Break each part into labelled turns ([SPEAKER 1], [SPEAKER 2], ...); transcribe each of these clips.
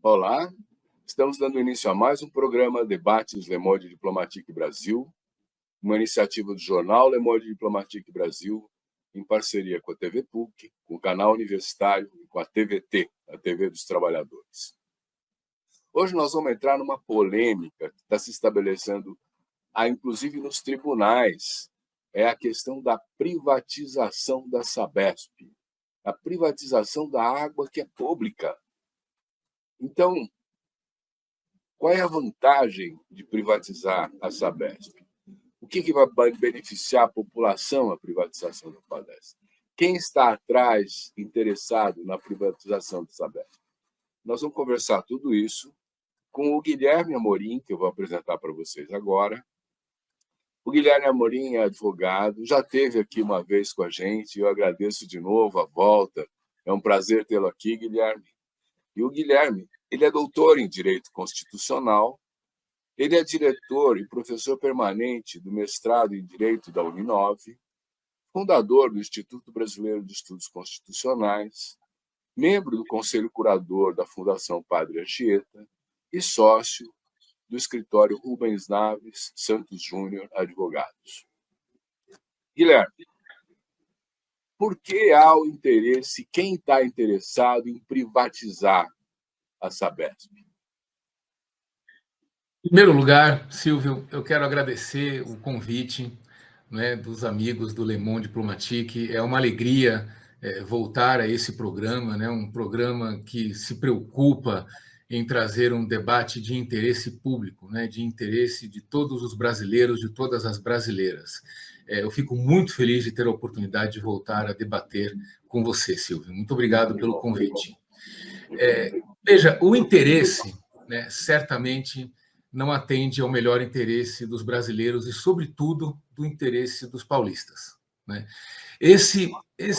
[SPEAKER 1] Olá, estamos dando início a mais um programa Debates Le Monde Diplomatique Brasil, uma iniciativa do jornal Le Monde Diplomatique Brasil, em parceria com a TV PUC, com o canal universitário e com a TVT, a TV dos Trabalhadores. Hoje nós vamos entrar numa polêmica que está se estabelecendo, inclusive nos tribunais, é a questão da privatização da Sabesp, a privatização da água que é pública. Então, qual é a vantagem de privatizar a Sabesp? O que vai beneficiar a população a privatização da Sabesp? Quem está atrás, interessado na privatização da Sabesp? Nós vamos conversar tudo isso com o Guilherme Amorim, que eu vou apresentar para vocês agora. O Guilherme Amorim é advogado, já esteve aqui uma vez com a gente, eu agradeço de novo a volta. É um prazer tê-lo aqui, Guilherme. E o Guilherme, ele é doutor em Direito Constitucional, ele é diretor e professor permanente do mestrado em Direito da Uninove, fundador do Instituto Brasileiro de Estudos Constitucionais, membro do Conselho Curador da Fundação Padre Anchieta e sócio do escritório Rubens Naves Santos Júnior Advogados. Guilherme, por que há o interesse, quem está interessado em privatizar a Sabesp?
[SPEAKER 2] Em primeiro lugar, Silvio, eu quero agradecer o convite, né, dos amigos do Le Monde Diplomatique. É uma alegria voltar a esse programa, né, um programa que se preocupa em trazer um debate de interesse público, né, de interesse de todos os brasileiros, de todas as brasileiras. Eu fico muito feliz de ter a oportunidade de voltar a debater com você, Silvio. Muito obrigado pelo convite. Veja, o interesse, né, certamente não atende ao melhor interesse dos brasileiros e, sobretudo, do interesse dos paulistas, né? Esse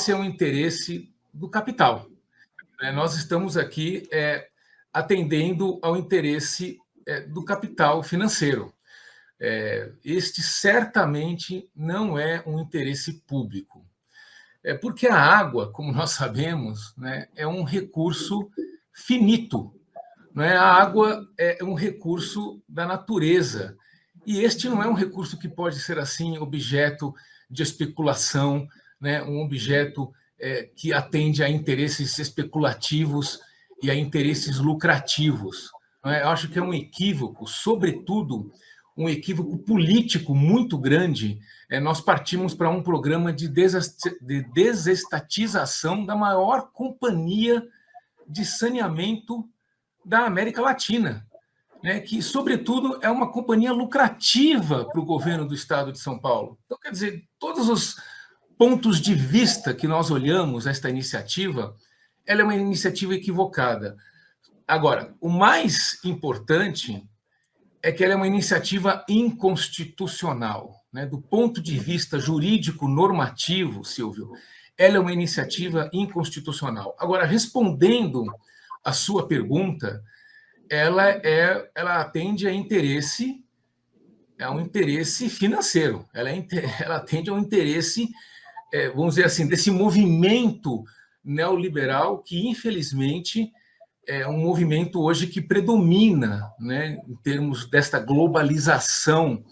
[SPEAKER 2] é um interesse do capital, né? Nós estamos aqui atendendo ao interesse do capital financeiro. Este certamente não é um interesse público. Porque a água, como nós sabemos, né, é um recurso finito. A água é um recurso da natureza, e este não é um recurso que pode ser assim objeto de especulação, né? Um objeto que atende a interesses especulativos e a interesses lucrativos. Eu acho que é um equívoco, sobretudo um equívoco político muito grande. Nós partimos para um programa de desestatização da maior companhia de saneamento da América Latina, né, que, sobretudo, é uma companhia lucrativa para o governo do Estado de São Paulo. Então, quer dizer, todos os pontos de vista que nós olhamos esta iniciativa, ela é uma iniciativa equivocada. Agora, o mais importante é que ela é uma iniciativa inconstitucional, né? Do ponto de vista jurídico-normativo, Silvio, ela é uma iniciativa inconstitucional. Agora, respondendo a sua pergunta, ela atende a um interesse financeiro, ela atende a um interesse, vamos dizer assim, desse movimento neoliberal que, infelizmente, é um movimento hoje que predomina, né, em termos desta globalização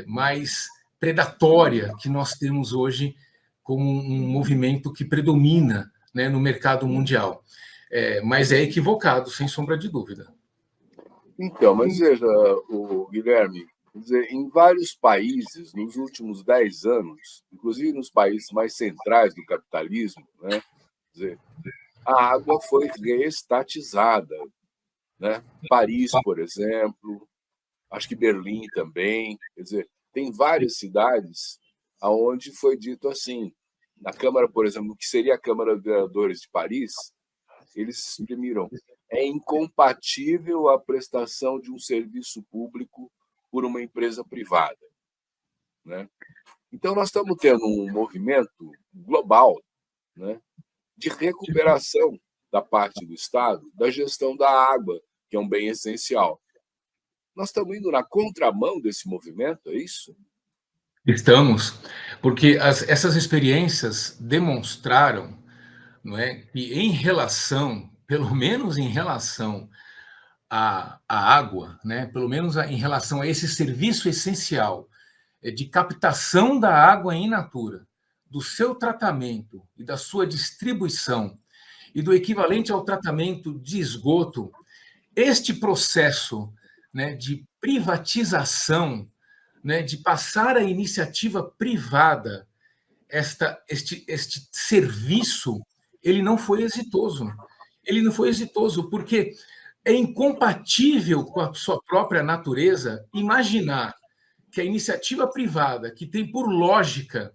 [SPEAKER 2] mais predatória que nós temos hoje como um movimento que predomina, né, no mercado mundial. Mas é equivocado, sem sombra de dúvida.
[SPEAKER 1] Então, mas veja, o Guilherme, quer dizer, em vários países, nos últimos 10 anos, inclusive nos países mais centrais do capitalismo, né, quer dizer, a água foi reestatizada, né? Paris, por exemplo, acho que Berlim também, quer dizer, tem várias cidades onde foi dito assim. Na Câmara, por exemplo, o que seria a Câmara de Vereadores de Paris, eles exprimiram: é incompatível a prestação de um serviço público por uma empresa privada, né? Então, nós estamos tendo um movimento global, né, de recuperação da parte do Estado da gestão da água, que é um bem essencial. Nós estamos indo na contramão desse movimento, é isso?
[SPEAKER 2] Estamos, porque essas experiências demonstraram, não é, que, em relação pelo menos em relação à água, né? Pelo menos em relação a esse serviço essencial de captação da água in natura, do seu tratamento e da sua distribuição e do equivalente ao tratamento de esgoto, este processo, né, de privatização, né, de passar à iniciativa privada este serviço, ele não foi exitoso. Ele não foi exitoso porque é incompatível com a sua própria natureza imaginar que a iniciativa privada, que tem por lógica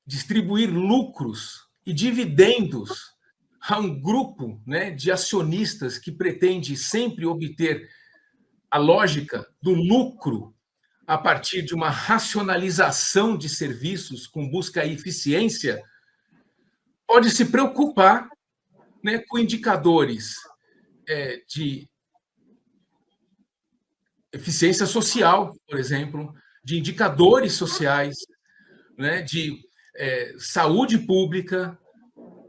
[SPEAKER 2] distribuir lucros e dividendos a um grupo, né, de acionistas que pretende sempre obter a lógica do lucro a partir de uma racionalização de serviços com busca à eficiência, pode se preocupar, né, com indicadores de eficiência social, por exemplo, de indicadores sociais, né, de saúde pública,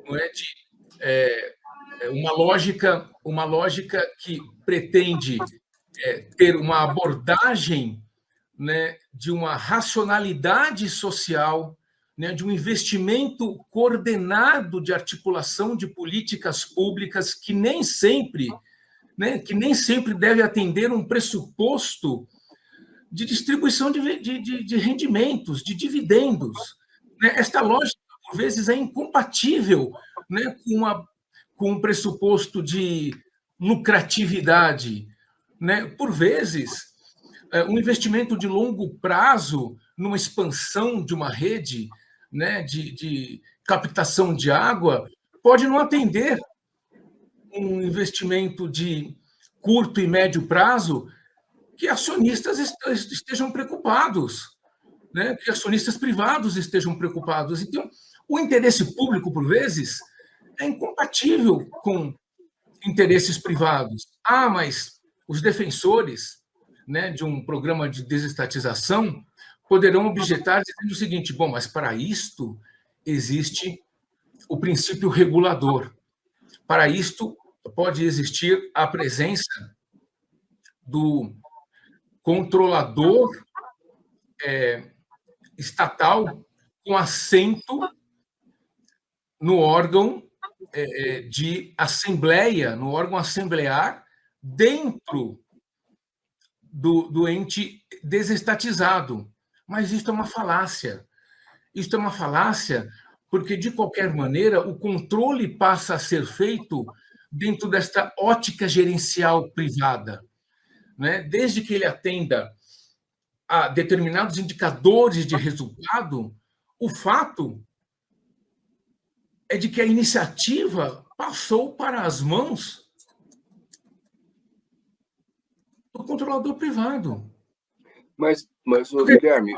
[SPEAKER 2] não é, de uma lógica que pretende ter uma abordagem, né, de uma racionalidade social, né, de um investimento coordenado de articulação de políticas públicas que nem sempre, né, deve atender um pressuposto de distribuição de rendimentos, de dividendos. Né? Esta lógica, por vezes, é incompatível, né, com um pressuposto de lucratividade. Né? Por vezes, um investimento de longo prazo numa expansão de uma rede, né, de captação de água pode não atender um investimento de curto e médio prazo que acionistas estejam preocupados, né? Que acionistas privados estejam preocupados. Então, o interesse público, por vezes, é incompatível com interesses privados. Ah, mas os defensores, né, de um programa de desestatização poderão objetar dizendo o seguinte: bom, mas para isto existe o princípio regulador. Para isto pode existir a presença do controlador estatal com assento no órgão de assembleia, no órgão assemblear, dentro do ente desestatizado. Mas isso é uma falácia. Isso é uma falácia porque, de qualquer maneira, o controle passa a ser feito dentro desta ótica gerencial privada, né? Desde que ele atenda a determinados indicadores de resultado, o fato é de que a iniciativa passou para as mãos do controlador privado.
[SPEAKER 1] Mas Guilherme,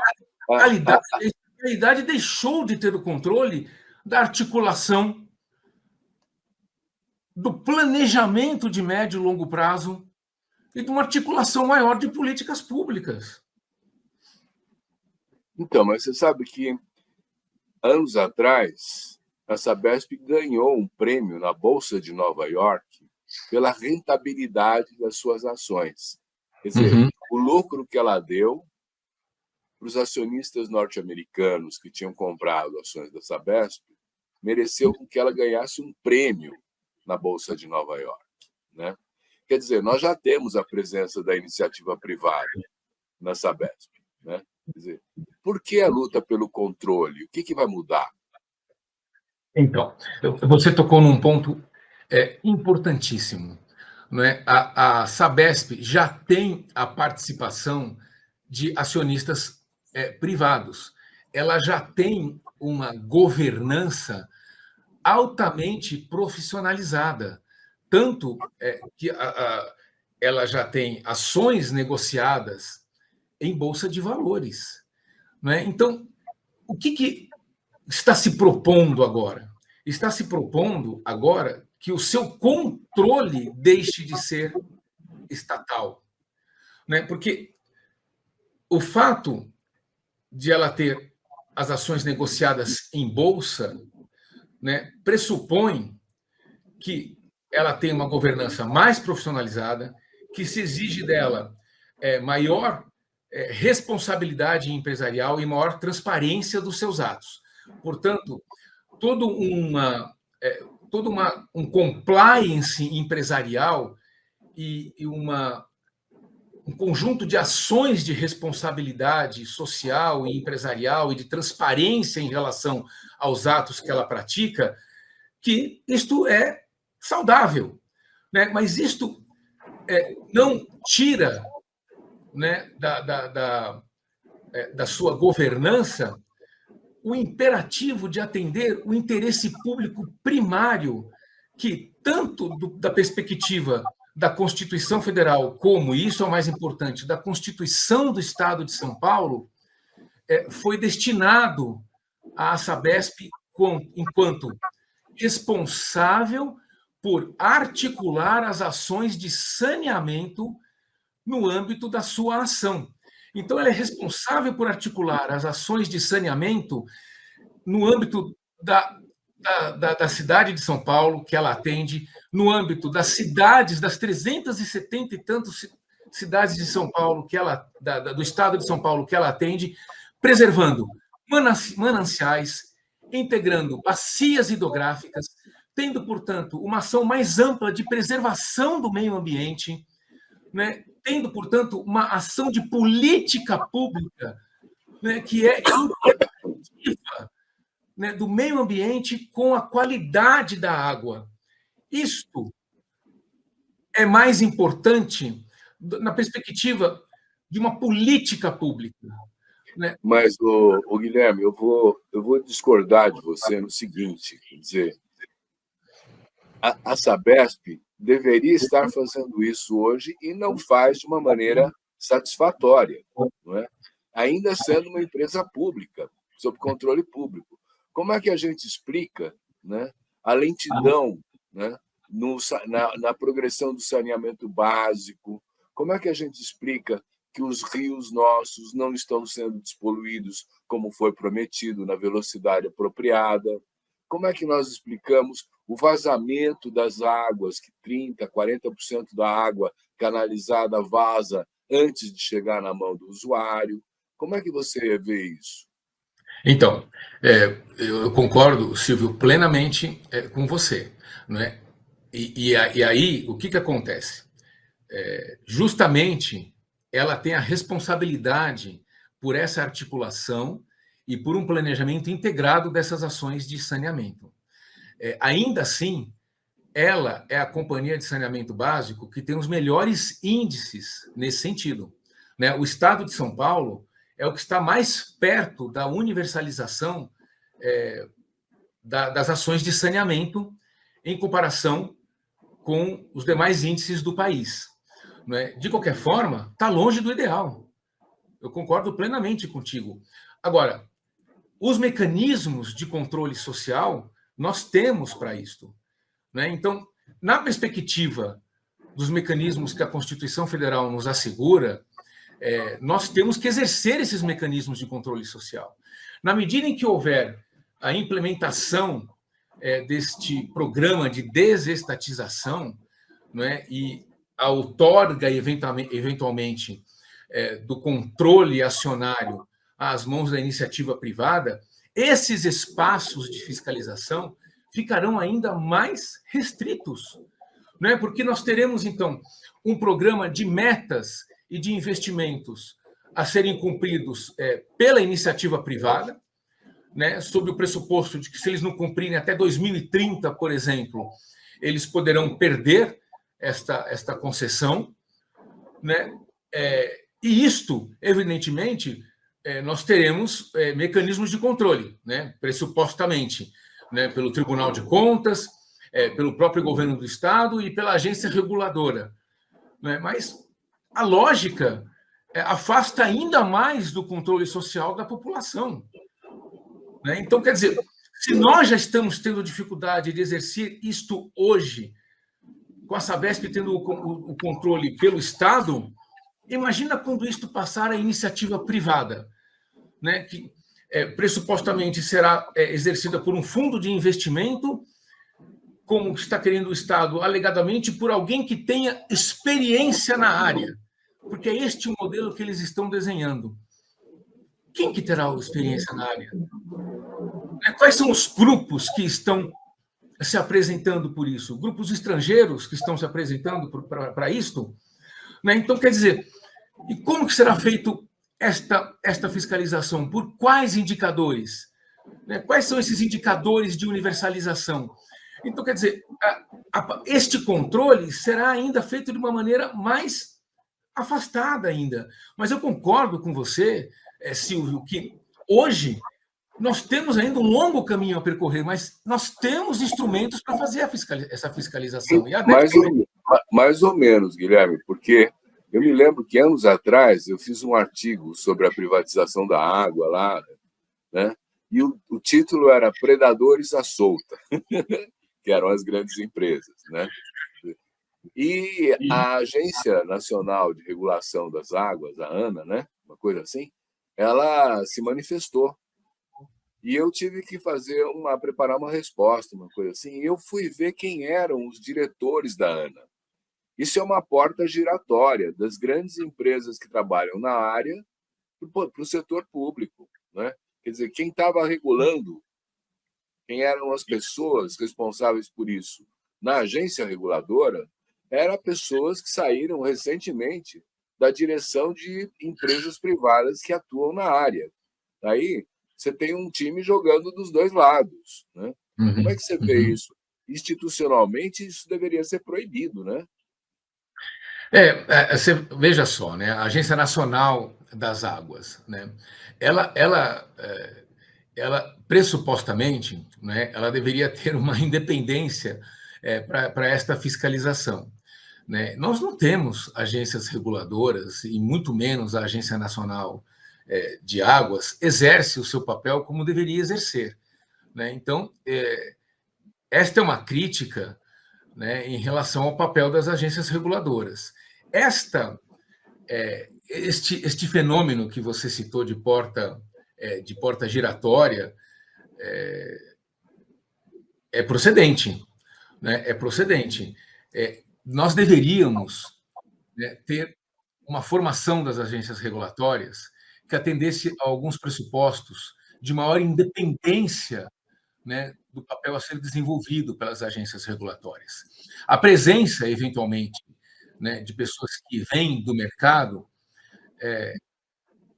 [SPEAKER 2] A realidade deixou de ter o controle da articulação, do planejamento de médio e longo prazo e de uma articulação maior de políticas públicas.
[SPEAKER 1] Então, mas você sabe que anos atrás a Sabesp ganhou um prêmio na Bolsa de Nova York pela rentabilidade das suas ações. Quer dizer, o lucro que ela deu para os acionistas norte-americanos que tinham comprado ações da Sabesp mereceu que ela ganhasse um prêmio na Bolsa de Nova York, né? Quer dizer, nós já temos a presença da iniciativa privada na Sabesp, né? Quer dizer, por que a luta pelo controle? O que vai mudar?
[SPEAKER 2] Então, você tocou num ponto importantíssimo. Não é? A Sabesp já tem a participação de acionistas privados. Ela já tem uma governança altamente profissionalizada. Tanto que ela já tem ações negociadas em bolsa de valores. Não é? Então, o que está se propondo agora? Está se propondo agora que o seu controle deixe de ser estatal. Né? Porque o fato de ela ter as ações negociadas em bolsa, né, pressupõe que ela tem uma governança mais profissionalizada, que se exige dela maior responsabilidade empresarial e maior transparência dos seus atos. Portanto, todo um compliance empresarial e um conjunto de ações de responsabilidade social e empresarial e de transparência em relação aos atos que ela pratica, que isto é saudável, né? Mas isto não tira, né, da sua governança o imperativo de atender o interesse público primário, que, tanto da perspectiva da Constituição Federal, como, isso é o mais importante, da Constituição do Estado de São Paulo, foi destinado à Sabesp enquanto responsável por articular as ações de saneamento no âmbito da sua ação. Então, ela é responsável por articular as ações de saneamento no âmbito da cidade de São Paulo, que ela atende, no âmbito das cidades, das 370 e tantas cidades de São Paulo, do estado de São Paulo, que ela atende, preservando mananciais, integrando bacias hidrográficas, tendo, portanto, uma ação mais ampla de preservação do meio ambiente, né? Tendo, portanto, uma ação de política pública, né, que é integrativa, né, do meio ambiente com a qualidade da água. Isto é mais importante na perspectiva de uma política pública, né?
[SPEAKER 1] Mas, o Guilherme, eu vou discordar de você no seguinte, quer dizer, a Sabesp deveria estar fazendo isso hoje e não faz de uma maneira satisfatória, não é? Ainda sendo uma empresa pública, sob controle público. Como é que a gente explica, né, a lentidão, né, na progressão do saneamento básico? Como é que a gente explica que os rios nossos não estão sendo despoluídos como foi prometido, na velocidade apropriada? Como é que nós explicamos o vazamento das águas, que 30%, 40% da água canalizada vaza antes de chegar na mão do usuário? Como é que você vê isso?
[SPEAKER 2] Então, eu concordo, Silvio, plenamente com você, não é? E aí, o que acontece? Justamente, ela tem a responsabilidade por essa articulação e por um planejamento integrado dessas ações de saneamento. Ainda assim, ela é a companhia de saneamento básico que tem os melhores índices nesse sentido, né? O Estado de São Paulo é o que está mais perto da universalização das ações de saneamento em comparação com os demais índices do país, né? De qualquer forma, está longe do ideal. Eu concordo plenamente contigo. Agora, os mecanismos de controle social nós temos para isto, né? Então, na perspectiva dos mecanismos que a Constituição Federal nos assegura, nós temos que exercer esses mecanismos de controle social. Na medida em que houver a implementação deste programa de desestatização, né, e a outorga, eventualmente, do controle acionário às mãos da iniciativa privada, esses espaços de fiscalização ficarão ainda mais restritos, né? Porque nós teremos, então, um programa de metas e de investimentos a serem cumpridos pela iniciativa privada, né? Sob o pressuposto de que, se eles não cumprirem até 2030, por exemplo, eles poderão perder esta concessão, né? E isto, evidentemente, nós teremos mecanismos de controle, né? Pressupostamente, né? Pelo Tribunal de Contas, pelo próprio governo do Estado e pela agência reguladora, né? Mas a lógica afasta ainda mais do controle social da população, né? Então, quer dizer, se nós já estamos tendo dificuldade de exercer isto hoje, com a Sabesp tendo o controle pelo Estado, imagina quando isto passar à iniciativa privada, né, que pressupostamente será exercida por um fundo de investimento como está querendo o Estado, alegadamente por alguém que tenha experiência na área, porque é este o modelo que eles estão desenhando. Quem que terá experiência na área? Quais são os grupos que estão se apresentando por isso? Grupos estrangeiros que estão se apresentando para isto? Então, quer dizer, e como que será feito esta fiscalização? Por quais indicadores? Quais são esses indicadores de universalização? Então, quer dizer, este controle será ainda feito de uma maneira mais afastada ainda. Mas eu concordo com você, Silvio, que hoje nós temos ainda um longo caminho a percorrer, mas nós temos instrumentos para fazer essa fiscalização.
[SPEAKER 1] Mais ou menos, Guilherme, porque eu me lembro que anos atrás eu fiz um artigo sobre a privatização da água lá, né? E o título era Predadores à Solta, que eram as grandes empresas, né? E a Agência Nacional de Regulação das Águas, a ANA, né? Uma coisa assim, ela se manifestou. E eu tive que preparar uma resposta, uma coisa assim. E eu fui ver quem eram os diretores da ANA. Isso é uma porta giratória das grandes empresas que trabalham na área para o setor público, né? Quer dizer, quem estava regulando, quem eram as pessoas responsáveis por isso na agência reguladora, eram pessoas que saíram recentemente da direção de empresas privadas que atuam na área. Aí você tem um time jogando dos dois lados, né? Como é que você vê isso? Institucionalmente, isso deveria ser proibido, né?
[SPEAKER 2] Você veja só, né? A Agência Nacional das Águas, né? Ela pressupostamente, né? Ela deveria ter uma independência para esta fiscalização, né? Nós não temos agências reguladoras e muito menos a Agência Nacional de Águas exerce o seu papel como deveria exercer, né? Então, esta é uma crítica, né, em relação ao papel das agências reguladoras. Este fenômeno que você citou de porta giratória é procedente, né? É procedente. Nós deveríamos, né, ter uma formação das agências regulatórias que atendesse a alguns pressupostos de maior independência, né, do papel a ser desenvolvido pelas agências regulatórias. A presença, eventualmente, né, de pessoas que vêm do mercado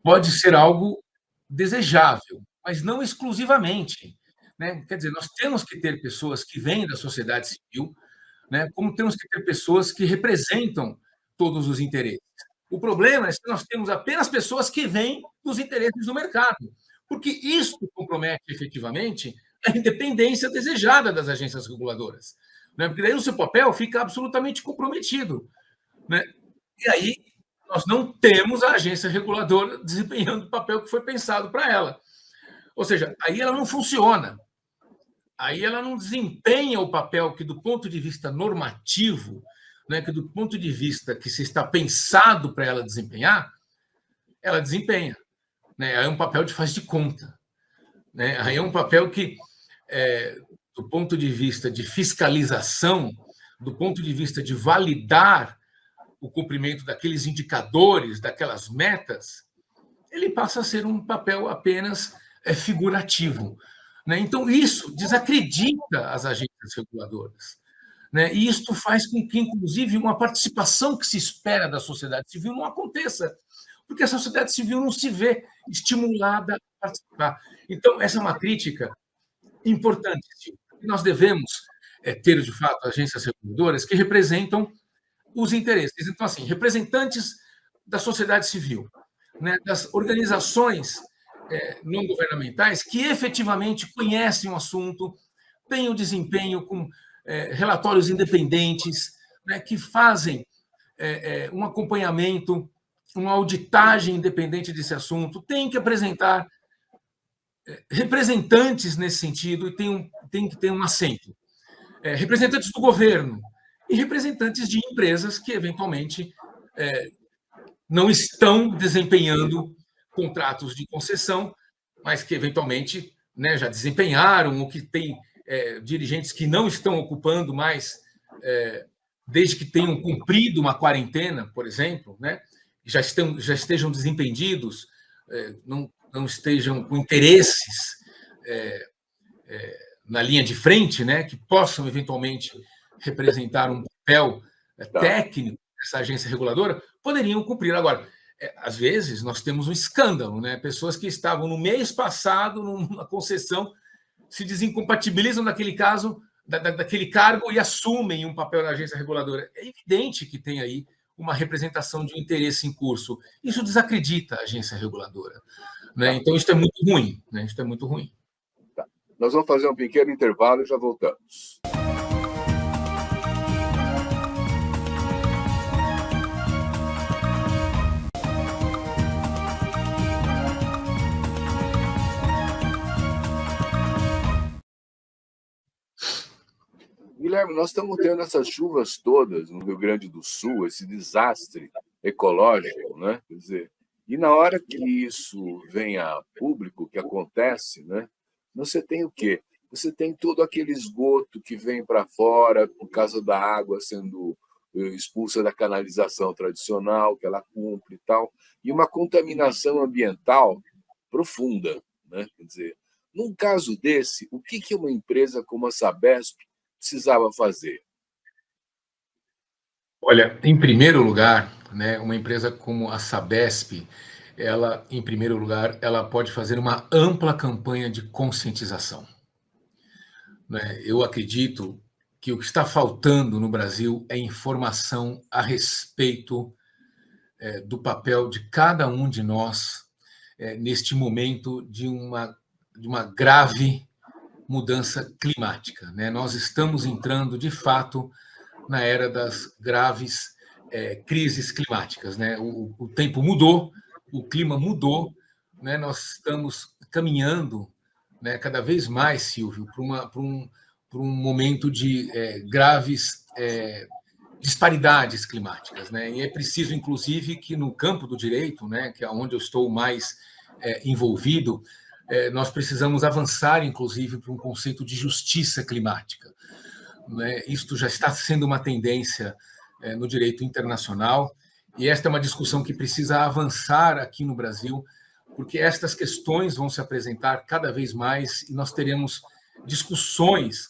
[SPEAKER 2] pode ser algo desejável, mas não exclusivamente, né? Quer dizer, nós temos que ter pessoas que vêm da sociedade civil, né, como temos que ter pessoas que representam todos os interesses. O problema é que nós temos apenas pessoas que vêm dos interesses do mercado, porque isso compromete efetivamente a independência desejada das agências reguladoras, né? Porque daí o seu papel fica absolutamente comprometido, né? E aí nós não temos a agência reguladora desempenhando o papel que foi pensado para ela. Ou seja, aí ela não funciona. Aí ela não desempenha o papel que, do ponto de vista normativo, né, que do ponto de vista que se está pensado para ela desempenhar, ela desempenha, né? Aí é um papel de faz de conta, né? Aí é um papel que, do ponto de vista de fiscalização, do ponto de vista de validar o cumprimento daqueles indicadores, daquelas metas, ele passa a ser um papel apenas figurativo, né? Então, isso desacredita as agências reguladoras, né? E isto faz com que, inclusive, uma participação que se espera da sociedade civil não aconteça, porque a sociedade civil não se vê estimulada a participar. Então, essa é uma crítica importante. Nós devemos ter, de fato, agências reguladoras que representam os interesses. Então, assim, representantes da sociedade civil, né, das organizações não governamentais que efetivamente conhecem o assunto, têm o desempenho com relatórios independentes, né, que fazem um acompanhamento, uma auditagem independente desse assunto, têm que apresentar representantes nesse sentido e tem que ter um assento. Representantes do governo e representantes de empresas que, eventualmente, não estão desempenhando contratos de concessão, mas que, eventualmente, né, já desempenharam ou que têm dirigentes que não estão ocupando mais, desde que tenham cumprido uma quarentena, por exemplo, né? Já estejam desempendidos, não estejam com interesses na linha de frente, né? Que possam eventualmente representar um papel técnico dessa agência reguladora, poderiam cumprir. Agora, às vezes, nós temos um escândalo, né? Pessoas que estavam no mês passado numa concessão se desincompatibilizam daquele caso, daquele cargo e assumem um papel na agência reguladora. É evidente que tem aí uma representação de um interesse em curso. Isso desacredita a agência reguladora, né? Então, isso é muito ruim, né? Isso é muito ruim.
[SPEAKER 1] Tá. Nós vamos fazer um pequeno intervalo e já voltamos. Guilherme, nós estamos tendo essas chuvas todas no Rio Grande do Sul, esse desastre ecológico, né? Quer dizer, e na hora que isso vem a público, que acontece, né? Você tem o quê? Você tem todo aquele esgoto que vem para fora por causa da água sendo expulsa da canalização tradicional, que ela cumpre e tal, e uma contaminação ambiental profunda, né? Quer dizer, num caso desse, o que uma empresa como a Sabesp precisava fazer?
[SPEAKER 2] Olha, em primeiro lugar, né, uma empresa como a Sabesp, ela, em primeiro lugar, ela pode fazer uma ampla campanha de conscientização, né? Eu acredito que o que está faltando no Brasil é informação a respeito do papel de cada um de nós neste momento de uma grave mudança climática, né? Nós estamos entrando, de fato, na era das graves crises climáticas, né? O tempo mudou, o clima mudou, né? Nós estamos caminhando, né, cada vez mais, Silvio, para um momento de graves disparidades climáticas, né? E é preciso, inclusive, que no campo do direito, né, que é onde eu estou mais envolvido, nós precisamos avançar, inclusive, para um conceito de justiça climática, né? Isto já está sendo uma tendência no direito internacional, e esta é uma discussão que precisa avançar aqui no Brasil, porque estas questões vão se apresentar cada vez mais e nós teremos discussões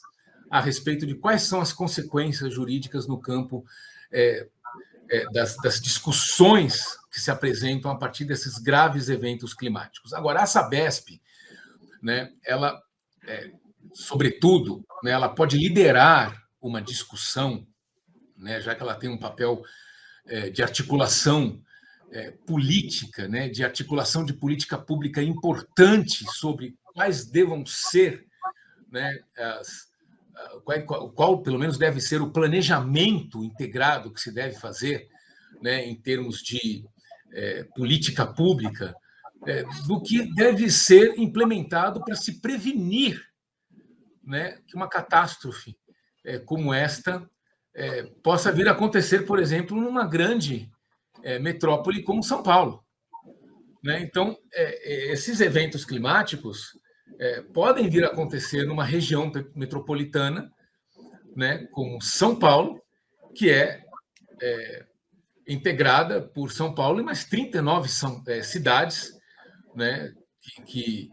[SPEAKER 2] a respeito de quais são as consequências jurídicas no campo das discussões que se apresentam a partir desses graves eventos climáticos. Agora, a Sabesp, né, ela, sobretudo, né, ela pode liderar uma discussão, né, já que ela tem um papel de articulação política, né, de articulação de política pública importante sobre quais devam ser, né, qual, pelo menos, deve ser o planejamento integrado que se deve fazer, né, em termos de política pública, do que deve ser implementado para se prevenir, né, que uma catástrofe como esta possa vir a acontecer, por exemplo, numa grande metrópole como São Paulo, né? Então, esses eventos climáticos podem vir a acontecer numa região metropolitana, né, como São Paulo, que é integrada por São Paulo e mais 39 cidades, né, que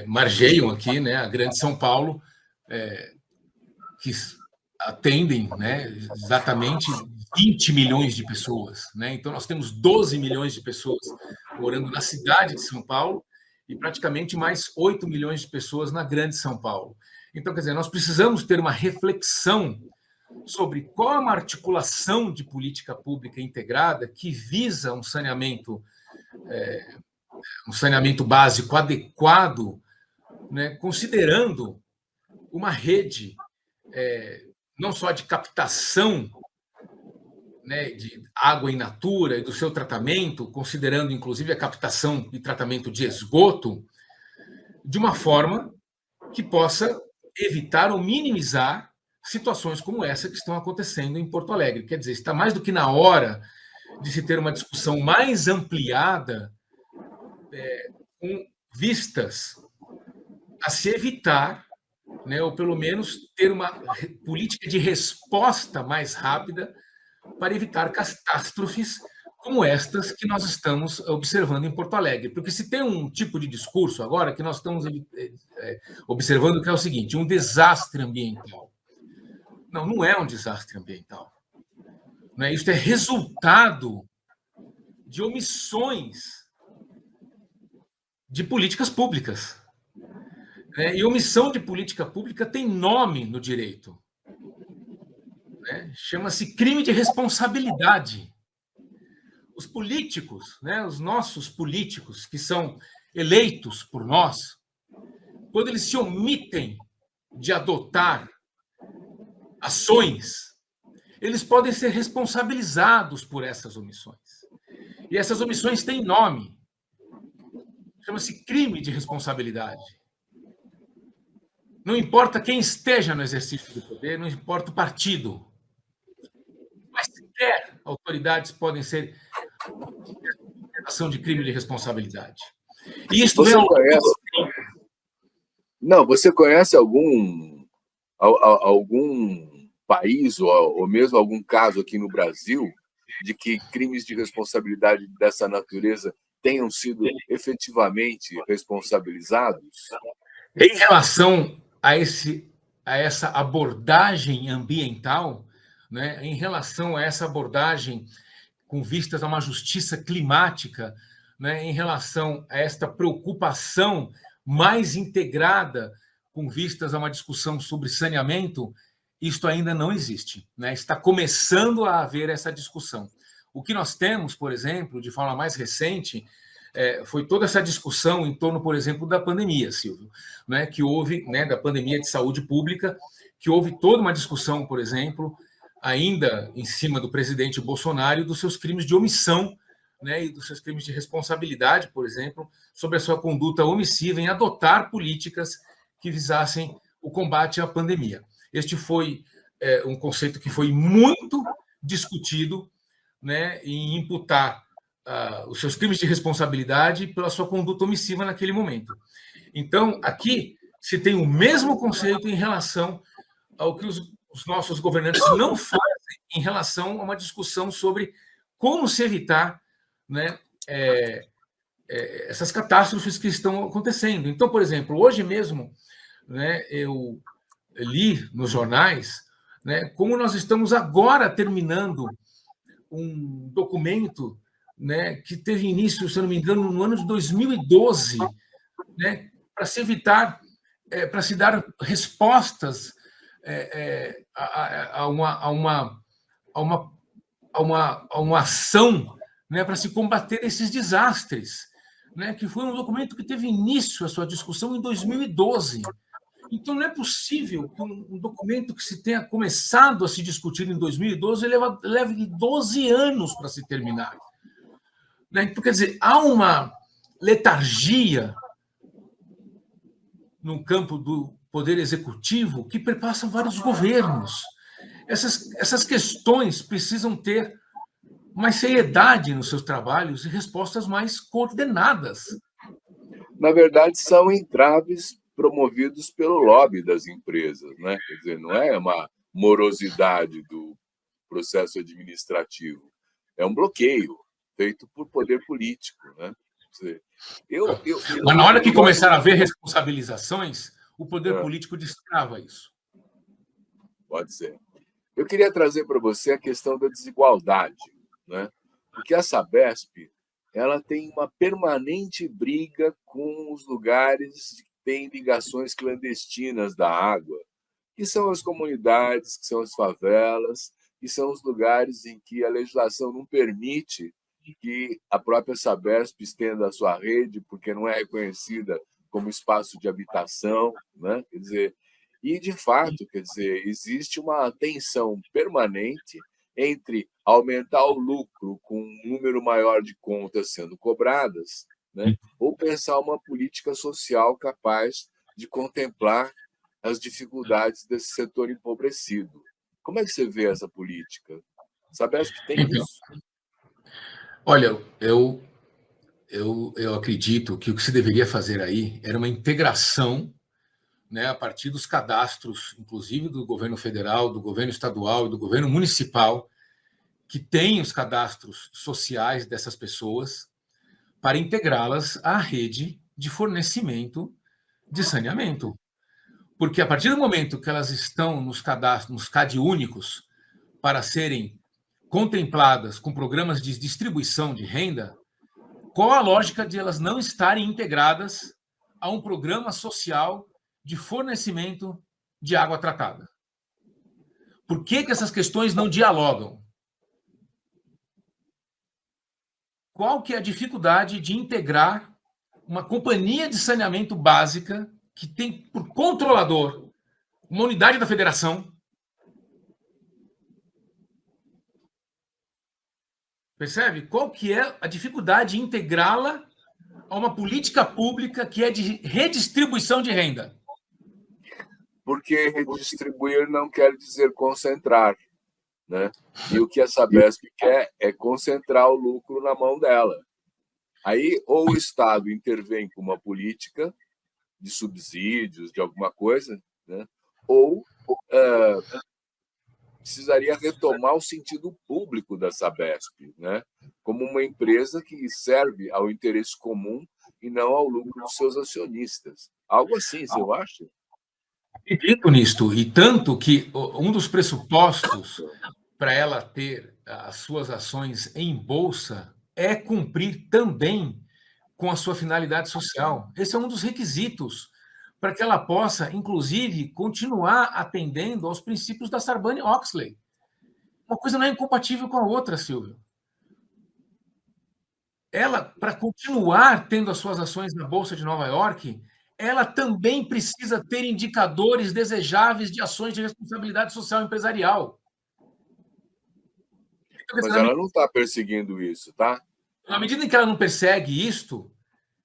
[SPEAKER 2] margeiam aqui, né, a Grande São Paulo, que atendem, né, exatamente 20 milhões de pessoas, né? Então, nós temos 12 milhões de pessoas morando na cidade de São Paulo e praticamente mais 8 milhões de pessoas na Grande São Paulo. Então, quer dizer, nós precisamos ter uma reflexão sobre qual é uma articulação de política pública integrada que visa um saneamento básico adequado, né, considerando uma rede não só de captação, né, de água in natura e do seu tratamento, considerando inclusive a captação e tratamento de esgoto, de uma forma que possa evitar ou minimizar situações como essa que estão acontecendo em Porto Alegre. Quer dizer, está mais do que na hora de se ter uma discussão mais ampliada com vistas a se evitar, né, ou pelo menos ter uma política de resposta mais rápida para evitar catástrofes como estas que nós estamos observando em Porto Alegre. Porque se tem um tipo de discurso agora que nós estamos observando, que é o seguinte: um desastre ambiental. Não, não é um desastre ambiental. Não é? Isso é resultado de omissões de políticas públicas. Né? E omissão de política pública tem nome no direito. Né? Chama-se crime de responsabilidade. Os políticos, né, os nossos políticos, que são eleitos por nós, quando eles se omitem de adotar ações, eles podem ser responsabilizados por essas omissões. E essas omissões têm nome. Chama-se crime de responsabilidade. Não importa quem esteja no exercício do poder, não importa o partido. Mas sequer autoridades podem ser ação de crime de responsabilidade. E isso
[SPEAKER 1] você conhece? Não, você conhece algum país ou mesmo algum caso aqui no Brasil de que crimes de responsabilidade dessa natureza tenham sido efetivamente responsabilizados?
[SPEAKER 2] Em relação a essa abordagem ambiental, né, em relação a essa abordagem com vistas a uma justiça climática, né, em relação a esta preocupação mais integrada com vistas a uma discussão sobre saneamento, isto ainda não existe. Né? Está começando a haver essa discussão. O que nós temos, por exemplo, de forma mais recente, foi toda essa discussão em torno, por exemplo, da pandemia, Silvio, né, que houve, né, da pandemia de saúde pública, que houve toda uma discussão, por exemplo, ainda em cima do presidente Bolsonaro e dos seus crimes de omissão, né, e dos seus crimes de responsabilidade, por exemplo, sobre a sua conduta omissiva em adotar políticas que visassem o combate à pandemia. Este foi um conceito que foi muito discutido, né, em imputar os seus crimes de responsabilidade pela sua conduta omissiva naquele momento. Então, aqui se tem o mesmo conceito em relação ao que os nossos governantes não fazem em relação a uma discussão sobre como se evitar, né, essas catástrofes que estão acontecendo. Então, por exemplo, hoje mesmo, né, eu li nos jornais, né, como nós estamos agora terminando um documento, né, que teve início, se não me engano, no ano de 2012, né, para se evitar, para se dar respostas a uma ação, né, para se combater esses desastres, né, que foi um documento que teve início a sua discussão em 2012. Então, não é possível que um documento que se tenha começado a se discutir em 2012 leve 12 anos para se terminar. Então, quer dizer, há uma letargia no campo do poder executivo que perpassa vários governos. Essas questões precisam ter mais seriedade nos seus trabalhos e respostas mais coordenadas.
[SPEAKER 1] Na verdade, são entraves promovidos pelo lobby das empresas, né? Quer dizer, não é uma morosidade do processo administrativo, é um bloqueio feito por poder político, né? Quer dizer,
[SPEAKER 2] mas na hora que começar a haver responsabilizações, o poder político destrava isso.
[SPEAKER 1] Pode ser. Eu queria trazer para você a questão da desigualdade, né? Porque a Sabesp ela tem uma permanente briga com os lugares que têm ligações clandestinas da água, que são as comunidades, que são as favelas, que são os lugares em que a legislação não permite que a própria Sabesp estenda a sua rede, porque não é reconhecida como espaço de habitação, né? Quer dizer, e de fato, quer dizer, existe uma tensão permanente entre aumentar o lucro com um número maior de contas sendo cobradas, né, ou pensar uma política social capaz de contemplar as dificuldades desse setor empobrecido. Como é que você vê essa política? Sabesp tem isso?
[SPEAKER 2] Olha, eu acredito que o que se deveria fazer aí era uma integração, né, a partir dos cadastros, inclusive do governo federal, do governo estadual e do governo municipal, que tem os cadastros sociais dessas pessoas, para integrá-las à rede de fornecimento de saneamento. Porque a partir do momento que elas estão nos cadastros, nos CAD únicos, para serem contempladas com programas de distribuição de renda, qual a lógica de elas não estarem integradas a um programa social de fornecimento de água tratada? Por que essas questões não dialogam? Qual que é a dificuldade de integrar uma companhia de saneamento básica que tem por controlador uma unidade da federação? Percebe? Qual que é a dificuldade de integrá-la a uma política pública que é de redistribuição de renda?
[SPEAKER 1] Porque redistribuir não quer dizer concentrar, né? E o que a Sabesp quer é concentrar o lucro na mão dela. Aí, ou o Estado intervém com uma política de subsídios, de alguma coisa, né? Ou precisaria retomar o sentido público da Sabesp, né? Como uma empresa que serve ao interesse comum e não ao lucro dos seus acionistas. Algo assim, você acha?
[SPEAKER 2] Acredito nisto, e tanto que um dos pressupostos para ela ter as suas ações em bolsa é cumprir também com a sua finalidade social. Esse é um dos requisitos para que ela possa, inclusive, continuar atendendo aos princípios da Sarbanes-Oxley. Uma coisa não é incompatível com a outra, Silvio. Ela, para continuar tendo as suas ações na Bolsa de Nova York, ela também precisa ter indicadores desejáveis de ações de responsabilidade social empresarial.
[SPEAKER 1] Mas ela não está perseguindo isso, tá?
[SPEAKER 2] Na medida em que ela não persegue isto,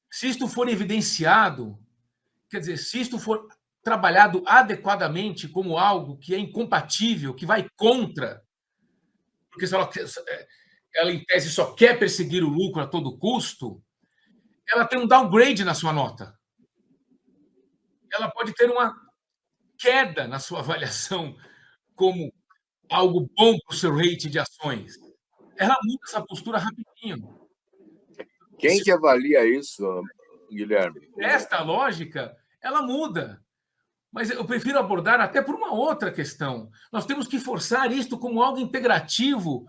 [SPEAKER 2] se isto for evidenciado, quer dizer, se isto for trabalhado adequadamente como algo que é incompatível, que vai contra, porque se ela em tese só quer perseguir o lucro a todo custo, ela tem um downgrade na sua nota. Ela pode ter uma queda na sua avaliação como algo bom para o seu rate de ações. Ela muda essa postura rapidinho.
[SPEAKER 1] Quem que avalia isso, Guilherme?
[SPEAKER 2] Esta lógica, ela muda. Mas eu prefiro abordar até por uma outra questão. Nós temos que forçar isto como algo integrativo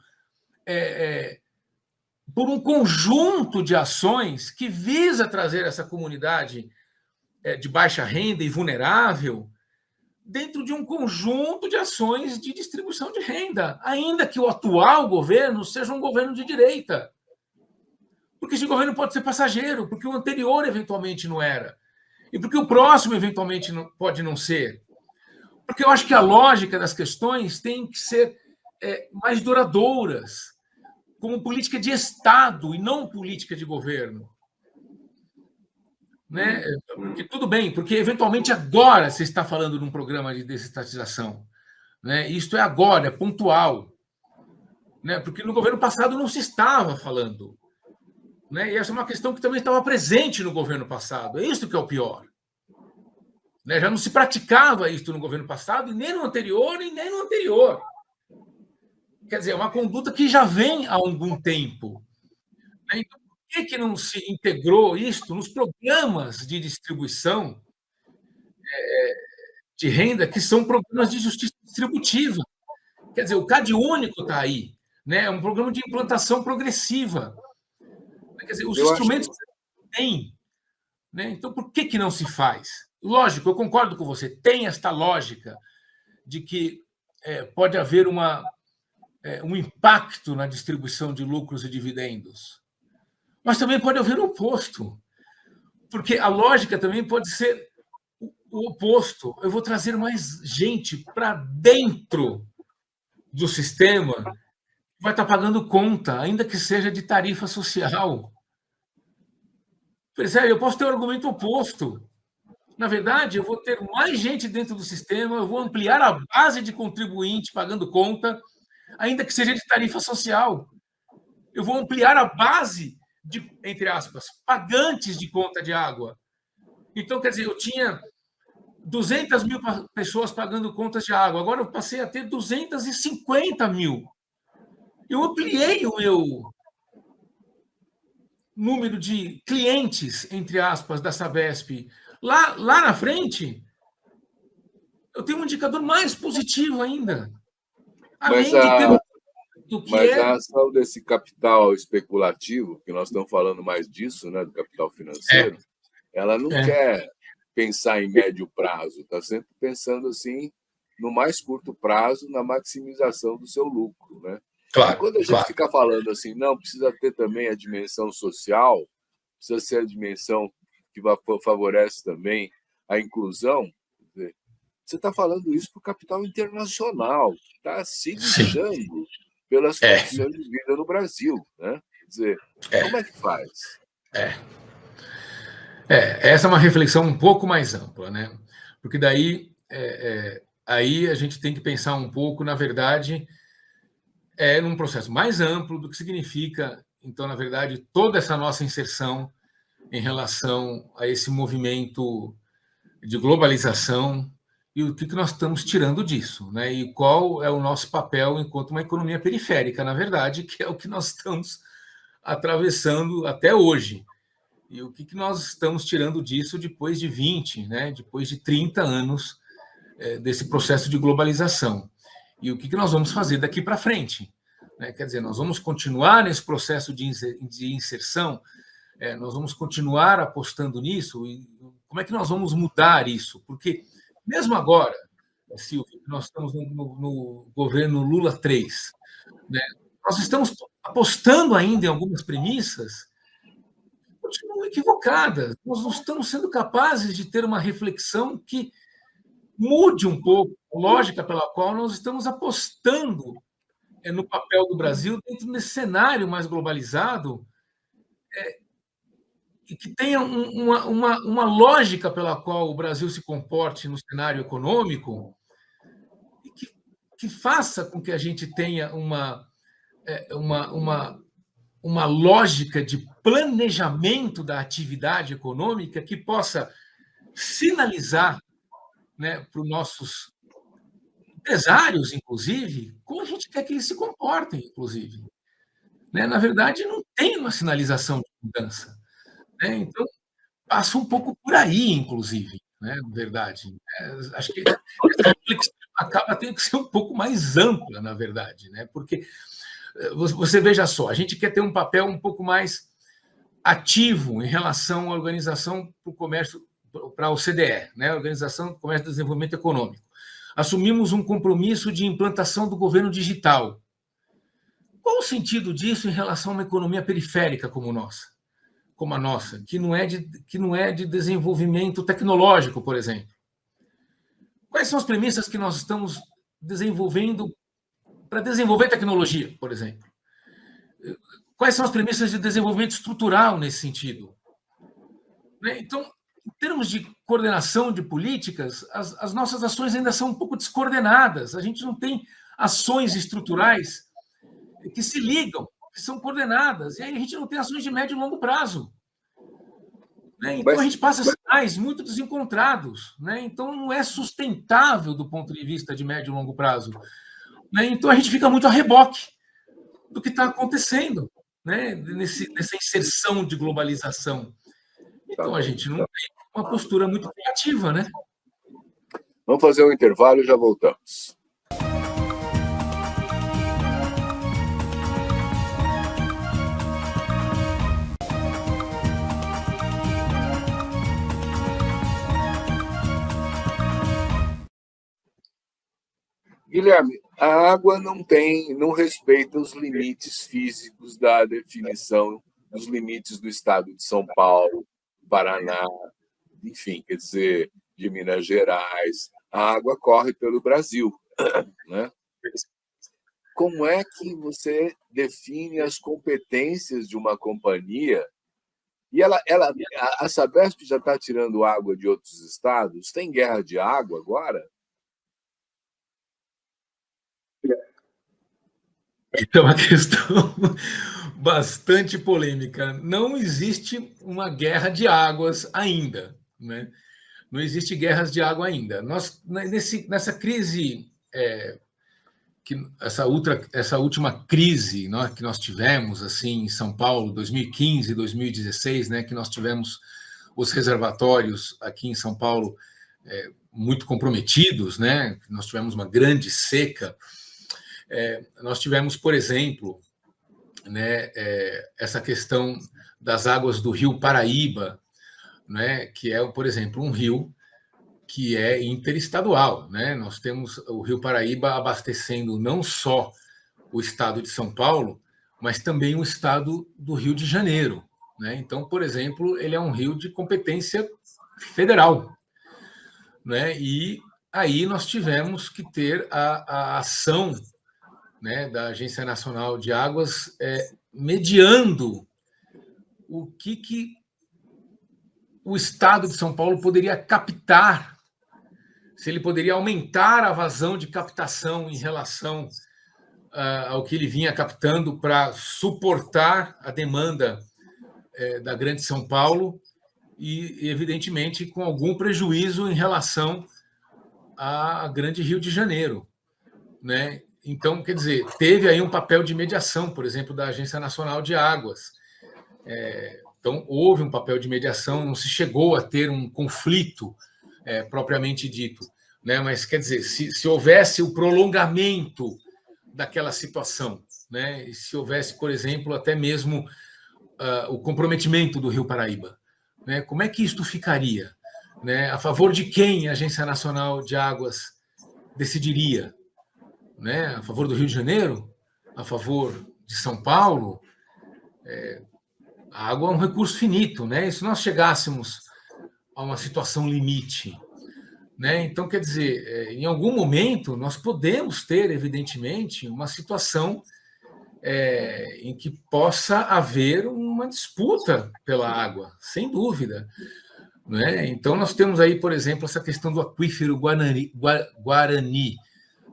[SPEAKER 2] por um conjunto de ações que visa trazer essa comunidade de baixa renda e vulnerável dentro de um conjunto de ações de distribuição de renda, ainda que o atual governo seja um governo de direita. Porque esse governo pode ser passageiro, porque o anterior eventualmente não era. E porque o próximo eventualmente pode não ser. Porque eu acho que a lógica das questões tem que ser mais duradouras, como política de Estado e não política de governo. Né? Porque, tudo bem, porque eventualmente agora você está falando de um programa de desestatização. Né? Isto é agora, é pontual. Né? Porque no governo passado não se estava falando. Né? E essa é uma questão que também estava presente no governo passado. É isso que é o pior. Né? Já não se praticava isso no governo passado, e nem no anterior, e nem no anterior. Quer dizer, é uma conduta que já vem há algum tempo. Né? Então, por que não se integrou isto nos programas de distribuição de renda, que são programas de justiça distributiva? Quer dizer, o CAD único está aí. Né? É um programa de implantação progressiva. Quer dizer, os instrumentos têm. Né? Então, por que não se faz? Lógico, eu concordo com você, tem esta lógica de que pode haver um impacto na distribuição de lucros e dividendos, mas também pode haver o oposto, porque a lógica também pode ser o oposto. Eu vou trazer mais gente para dentro do sistema, que vai estar pagando conta, ainda que seja de tarifa social. Percebe? Eu posso ter o argumento oposto. Na verdade, eu vou ter mais gente dentro do sistema, eu vou ampliar a base de contribuinte pagando conta, ainda que seja de tarifa social. Eu vou ampliar a base de, entre aspas, pagantes de conta de água. Então, quer dizer, eu tinha 200 mil pessoas pagando contas de água. Agora eu passei a ter 250 mil. Eu ampliei o meu número de clientes, entre aspas, da Sabesp. Lá na frente, eu tenho um indicador mais positivo ainda. Além de ter do que
[SPEAKER 1] mas a ação desse capital especulativo, que nós estamos falando mais disso, né, do capital financeiro, ela não quer pensar em médio prazo, está sempre pensando assim no mais curto prazo, na maximização do seu lucro, né?
[SPEAKER 2] Claro,
[SPEAKER 1] e quando a gente fica falando assim, não, precisa ter também a dimensão social, precisa ser a dimensão que favorece também a inclusão, você está falando isso para o capital internacional, que está se lixando pelas condições de vida no Brasil, né? Quer dizer, como é que faz?
[SPEAKER 2] Essa é uma reflexão um pouco mais ampla, né? Porque daí aí a gente tem que pensar um pouco, na verdade, num processo mais amplo do que significa, então, na verdade, toda essa nossa inserção em relação a esse movimento de globalização e o que nós estamos tirando disso, né? E qual é o nosso papel enquanto uma economia periférica, na verdade, que é o que nós estamos atravessando até hoje. E o que nós estamos tirando disso depois de 20, né? Depois de 30 anos desse processo de globalização. E o que nós vamos fazer daqui para frente? Né? Quer dizer, nós vamos continuar nesse processo de inserção, nós vamos continuar apostando nisso, e como é que nós vamos mudar isso? Porque, mesmo agora, Silvio, nós estamos no governo Lula 3, né? Nós estamos apostando ainda em algumas premissas que continuam equivocadas. Nós não estamos sendo capazes de ter uma reflexão que mude um pouco a lógica pela qual nós estamos apostando no papel do Brasil dentro desse cenário mais globalizado, e que tenha uma lógica pela qual o Brasil se comporte no cenário econômico e que faça com que a gente tenha uma lógica de planejamento da atividade econômica que possa sinalizar, né, para os nossos empresários, inclusive, como a gente quer que eles se comportem, inclusive. Né? Na verdade, não tem uma sinalização de mudança. Né? Então, passa um pouco por aí, inclusive, né? Na verdade. Acho que essa reflexão acaba tendo que ser um pouco mais ampla, na verdade, né? Porque você veja só, a gente quer ter um papel um pouco mais ativo em relação à organização para o comércio, para a OCDE, né? Organização do Comércio e Desenvolvimento Econômico. Assumimos um compromisso de implantação do governo digital. Qual o sentido disso em relação a uma economia periférica como a nossa, que não é de desenvolvimento tecnológico, por exemplo? Quais são as premissas que nós estamos desenvolvendo para desenvolver tecnologia, por exemplo? Quais são as premissas de desenvolvimento estrutural nesse sentido? Então, em termos de coordenação de políticas, as nossas ações ainda são um pouco descoordenadas. A gente não tem ações estruturais que se ligam, que são coordenadas. E aí a gente não tem ações de médio e longo prazo. Então, a gente passa sinais muito desencontrados. Então, não é sustentável do ponto de vista de médio e longo prazo. Então, a gente fica muito a reboque do que está acontecendo, nessa inserção de globalização. Então, a gente não tem uma postura muito criativa, né?
[SPEAKER 1] Vamos fazer um intervalo e já voltamos. Guilherme, a água não respeita os limites físicos da definição dos limites do estado de São Paulo, Paraná, enfim, quer dizer, de Minas Gerais. A água corre pelo Brasil, né? Como é que você define as competências de uma companhia? E a Sabesp já está tirando água de outros estados? Tem guerra de água agora?
[SPEAKER 2] É uma questão bastante polêmica. Não existe uma guerra de águas ainda, né? não existe guerras de água ainda. Nessa crise, essa última crise, né, que nós tivemos assim, em São Paulo, 2015, 2016, né, que nós tivemos os reservatórios aqui em São Paulo muito comprometidos, né? Nós tivemos uma grande seca. Nós tivemos, por exemplo, né, essa questão das águas do Rio Paraíba, né, que é, por exemplo, um rio que é interestadual, né? Nós temos o Rio Paraíba abastecendo não só o estado de São Paulo, mas também o estado do Rio de Janeiro, né? Então, por exemplo, ele é um rio de competência federal, né? E aí nós tivemos que ter a ação, né, da Agência Nacional de Águas mediando o que o estado de São Paulo poderia captar, se ele poderia aumentar a vazão de captação em relação ao que ele vinha captando para suportar a demanda da Grande São Paulo e, evidentemente, com algum prejuízo em relação à Grande Rio de Janeiro, né? Então, quer dizer, teve aí um papel de mediação, por exemplo, da Agência Nacional de Águas. Então, houve um papel de mediação, não se chegou a ter um conflito propriamente dito, né? Mas, quer dizer, se houvesse o prolongamento daquela situação, né? E se houvesse, por exemplo, até mesmo o comprometimento do Rio Paraíba, né? Como é que isto ficaria? Né? A favor de quem a Agência Nacional de Águas decidiria? Né? A favor do Rio de Janeiro? A favor de São Paulo? A água é um recurso finito, né? E se nós chegássemos a uma situação limite, né? Então, quer dizer, em algum momento nós podemos ter, evidentemente, uma situação em que possa haver uma disputa pela água, sem dúvida. Né? Então, nós temos aí, por exemplo, essa questão do aquífero Guarani.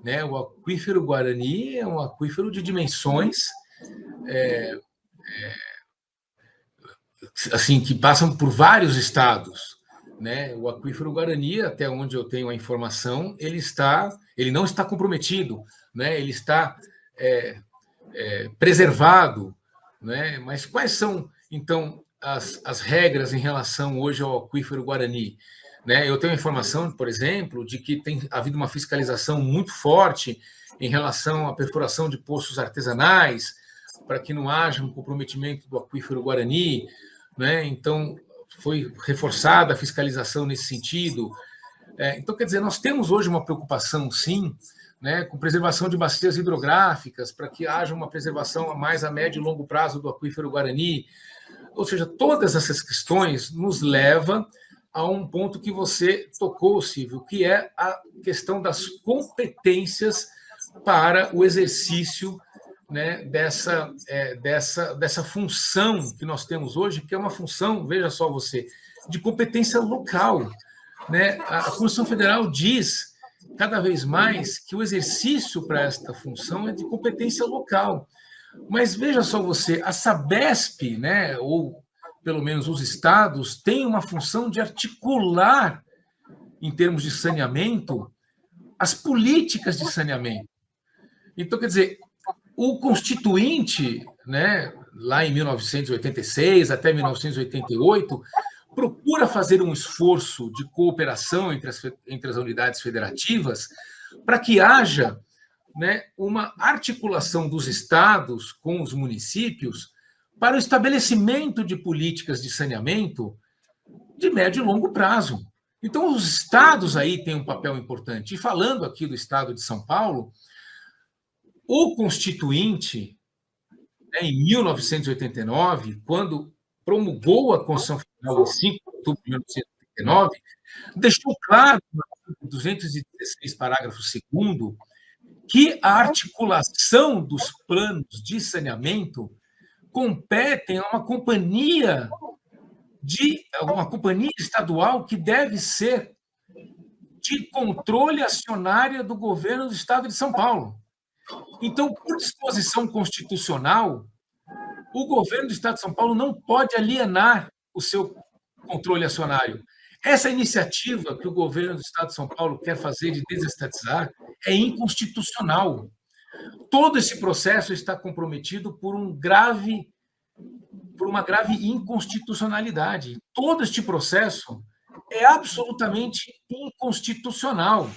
[SPEAKER 2] Né? O aquífero Guarani é um aquífero de dimensões assim, que passam por vários estados. Né? O aquífero Guarani, até onde eu tenho a informação, ele não está comprometido, né? Ele está preservado, né? Mas quais são, então, as regras em relação hoje ao aquífero Guarani? Né? Eu tenho a informação, por exemplo, de que tem havido uma fiscalização muito forte em relação à perfuração de poços artesanais, para que não haja um comprometimento do aquífero Guarani, né? Então, foi reforçada a fiscalização nesse sentido. Então, quer dizer, nós temos hoje uma preocupação, sim, né, com preservação de bacias hidrográficas, para que haja uma preservação a mais a médio e longo prazo do aquífero Guarani. Ou seja, todas essas questões nos levam a um ponto que você tocou, Silvio, que é a questão das competências para o exercício, né, dessa função que nós temos hoje, que é uma função, veja só você, de competência local. Né? A Constituição Federal diz, cada vez mais, que o exercício para esta função é de competência local. Mas veja só você, a Sabesp, né, ou pelo menos os estados, têm uma função de articular, em termos de saneamento, as políticas de saneamento. Então, quer dizer, o Constituinte, né, lá em 1986 até 1988, procura fazer um esforço de cooperação entre as unidades federativas para que haja, né, uma articulação dos estados com os municípios para o estabelecimento de políticas de saneamento de médio e longo prazo. Então, os estados aí têm um papel importante. E falando aqui do estado de São Paulo, o Constituinte, né, em 1989, quando promulgou a Constituição Federal em 5 de outubro de 1989, deixou claro, no artigo 216, parágrafo 2º, que a articulação dos planos de saneamento competem a uma companhia estadual que deve ser de controle acionária do governo do Estado de São Paulo. Então, por disposição constitucional, o governo do Estado de São Paulo não pode alienar o seu controle acionário. Essa iniciativa que o governo do Estado de São Paulo quer fazer de desestatizar é inconstitucional. Todo esse processo está comprometido por uma grave inconstitucionalidade. Todo este processo é absolutamente inconstitucional.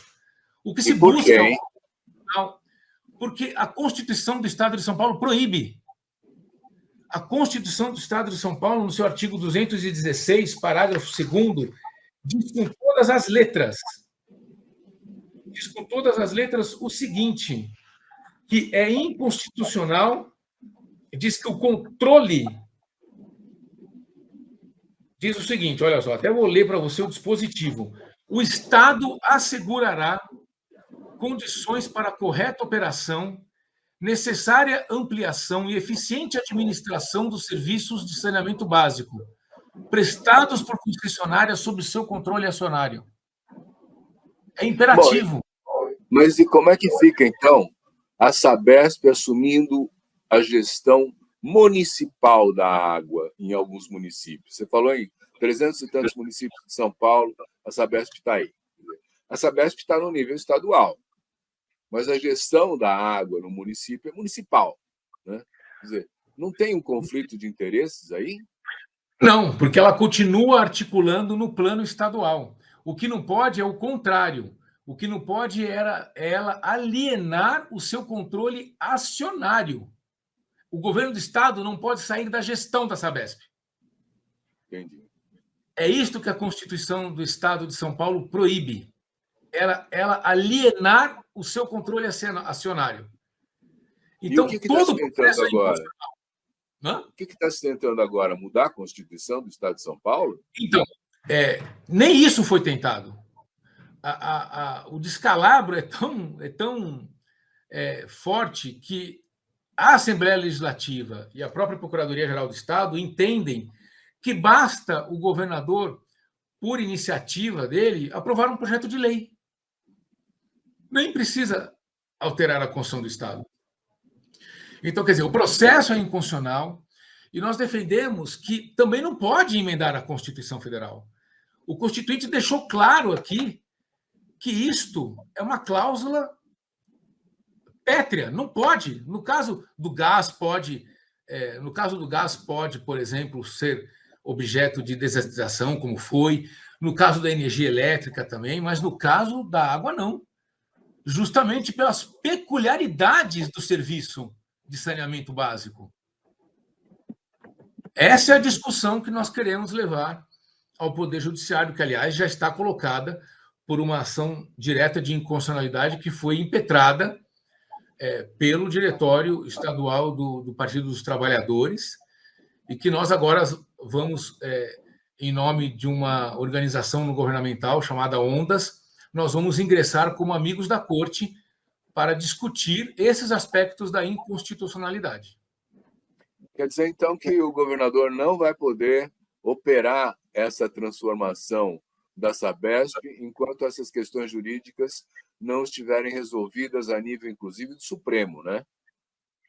[SPEAKER 2] O que se busca é inconstitucional porque a Constituição do Estado de São Paulo proíbe. A Constituição do Estado de São Paulo, no seu artigo 216, parágrafo 2º, diz com todas as letras o seguinte, que é inconstitucional, diz que o controle... Diz o seguinte, olha só, até vou ler para você o dispositivo. O Estado assegurará condições para a correta operação, necessária ampliação e eficiente administração dos serviços de saneamento básico, prestados por concessionárias sob seu controle acionário. É imperativo.
[SPEAKER 1] Bom, mas e como é que fica, então, a Sabesp assumindo a gestão municipal da água em alguns municípios? Você falou em 300 e tantos municípios de São Paulo, a Sabesp está aí. A Sabesp está no nível estadual, mas a gestão da água no município é municipal, né? Quer dizer, não tem um conflito de interesses aí?
[SPEAKER 2] Não, porque ela continua articulando no plano estadual. O que não pode é o contrário. O que não pode é ela alienar o seu controle acionário. O governo do Estado não pode sair da gestão da Sabesp.
[SPEAKER 1] Entendi.
[SPEAKER 2] É isto que a Constituição do Estado de São Paulo proíbe. Ela alienar o seu controle acionário.
[SPEAKER 1] Então, e o que está se tentando agora?
[SPEAKER 2] O
[SPEAKER 1] que está se tentando agora? Mudar a Constituição do Estado de São Paulo?
[SPEAKER 2] Então, nem isso foi tentado. O descalabro é tão forte que a Assembleia Legislativa e a própria Procuradoria-Geral do Estado entendem que basta o governador, por iniciativa dele, aprovar um projeto de lei. Nem precisa alterar a Constituição do Estado. Então, quer dizer, o processo é inconstitucional e nós defendemos que também não pode emendar a Constituição Federal. O Constituinte deixou claro aqui que isto é uma cláusula pétrea, não pode. No caso do gás pode, por exemplo, ser objeto de desestatização, como foi. No caso da energia elétrica também, mas no caso da água, não. Justamente pelas peculiaridades do serviço de saneamento básico. Essa é a discussão que nós queremos levar ao Poder Judiciário, que, aliás, já está colocada por uma ação direta de inconstitucionalidade que foi impetrada pelo Diretório Estadual do Partido dos Trabalhadores e que nós agora vamos, em nome de uma organização não governamental chamada Ondas, nós vamos ingressar como amigos da Corte para discutir esses aspectos da inconstitucionalidade.
[SPEAKER 1] Quer dizer, então, que o governador não vai poder operar essa transformação da Sabesp enquanto essas questões jurídicas não estiverem resolvidas a nível, inclusive, do Supremo, né?